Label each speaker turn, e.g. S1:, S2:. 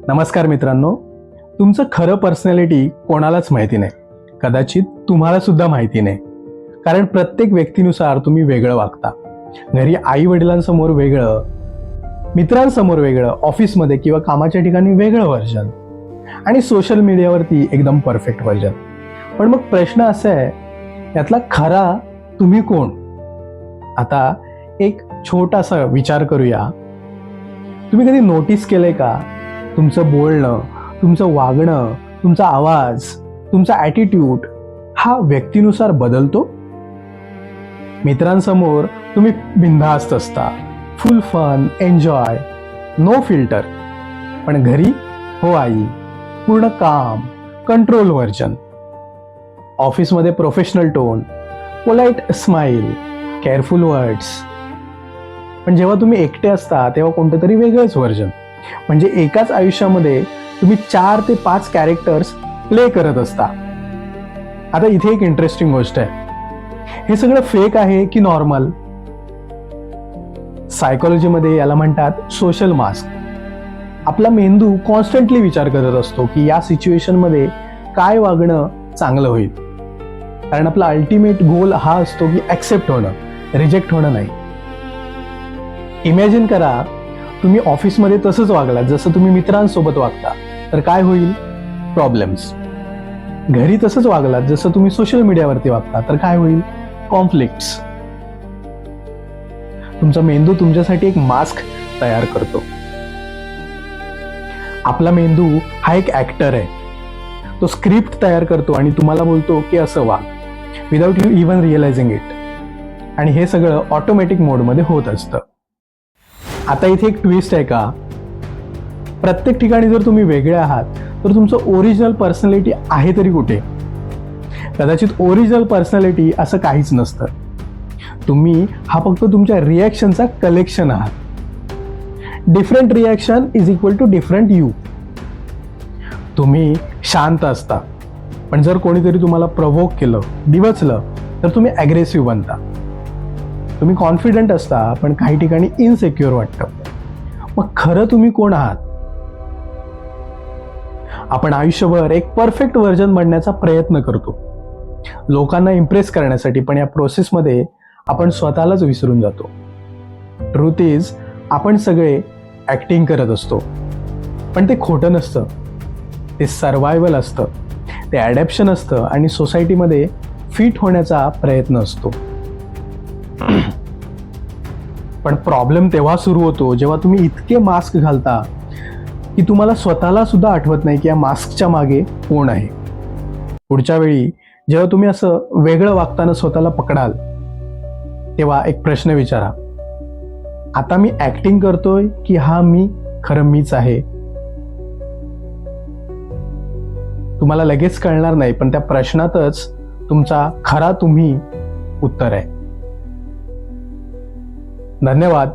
S1: नमस्कार मित्रांनो, तुमचं खरं पर्सनॅलिटी कोणालाच माहिती नाही. कदाचित तुम्हाला सुद्धा माहिती नाही. कारण प्रत्येक व्यक्तीनुसार तुम्ही वेगळं वागता. घरी आई वडिलांसमोर वेगळं, मित्रांसमोर वेगळं, ऑफिसमध्ये किंवा कामाच्या ठिकाणी वेगळं व्हर्जन आणि सोशल मीडियावरती एकदम परफेक्ट व्हर्जन. पण मग प्रश्न असा आहे, यातला खरा तुम्ही कोण? आता एक छोटासा विचार करूया. तुम्ही कधी नोटीस केलंय का, तुमचं बोलणं, तुमचं वागणं, तुमचा आवाज, तुमचा ॲटिट्यूड हा व्यक्तीनुसार बदलतो? मित्रांसमोर तुम्ही बिनधास्त असता, full fun, enjoy, no filter. पण घरी हो आई, पूर्ण काम, कंट्रोल व्हर्जन. ऑफिसमध्ये professional tone, polite smile, careful words. पण जेव्हा तुम्ही एकटे असता तेव्हा कोणतं तरी वेगळंच व्हर्जन. म्हणजे एकाच आयुष्यामध्ये तुम्ही 4 ते 5 कॅरेक्टर्स प्ले करत असता. आता इथे एक इंटरेस्टिंग गोष्ट आहे, हे सगळं फेक आहे की नॉर्मल? सायकोलॉजीमध्ये याला म्हणतात सोशल मास्क. आपला मेंदू कॉन्स्टंटली विचार करत असतो की या सिच्युएशनमध्ये काय वागणं चांगलं होईल. कारण आपला अल्टिमेट गोल हा असतो की ॲक्सेप्ट होणं, रिजेक्ट होणं नाही. इमॅजिन करा, तुम्ही ऑफिसमध्ये तसंच वागलात जसं तुम्ही मित्रांसोबत वागता, तर काय होईल? प्रॉब्लेम्स. घरी तसंच वागलात जसं तुम्ही सोशल मीडियावरती वागता, तर काय होईल? कॉन्फ्लिक्ट्स. तुमचा मेंदू तुमच्यासाठी एक मास्क तयार करतो. आपला मेंदू हा एक ऍक्टर आहे. तो स्क्रिप्ट तयार करतो आणि तुम्हाला बोलतो की असं वाग, without you even realising it. आणि हे सगळं ऑटोमॅटिक मोडमध्ये होत असतं. आता इथे एक ट्विस्ट आहे का, प्रत्येक ठिकाणी जर तुम्ही वेगळे आहात तर तुमचं ओरिजिनल पर्सनॅलिटी आहे तरी कुठे? कदाचित ओरिजिनल पर्सनॅलिटी असं काहीच नसतं. तुम्ही हा फक्त तुमच्या रिॲक्शनचा कलेक्शन आहात. Different reaction is equal to different you. तुम्ही शांत असता, पण जर कोणीतरी तुम्हाला प्रवोक केलं, डिवचलं, तर तुम्ही ॲग्रेसिव्ह बनता. तुम्ही कॉन्फिडंट असता, पण काही ठिकाणी इनसेक्युअर वाटतं. मग खरं तुम्ही कोण आहात? आपण आयुष्यभर एक परफेक्ट व्हर्जन बनण्याचा प्रयत्न करतो, लोकांना इम्प्रेस करण्यासाठी. पण या प्रोसेसमध्ये आपण स्वतःलाच विसरून जातो. ट्रूथ इज, आपण सगळे ॲक्टिंग करत असतो. पण ते खोटं नसतं, ते सर्वायवल असतं, ते ॲडॅप्शन असतं आणि सोसायटीमध्ये फिट होण्याचा प्रयत्न असतो. पण प्रॉब्लेम तेव्हा सुरू होतो जेव्हा तुम्ही इतके मास्क घालता की तुम्हाला स्वतःला सुद्धा आठवत नाही की या मास्कच्या मागे कोण आहे. पुढच्या वेळी जेव्हा तुम्ही असं वेगळं वागताना स्वतःला पकडाल, तेव्हा एक प्रश्न विचारा, आता मी ऍक्टिंग करतोय की हा मी खरं मीच आहे? तुम्हाला लगेच कळणार नाही, पण त्या प्रश्नातच तुमचा खरा तुम्ही उत्तर आहे. धन्यवाद.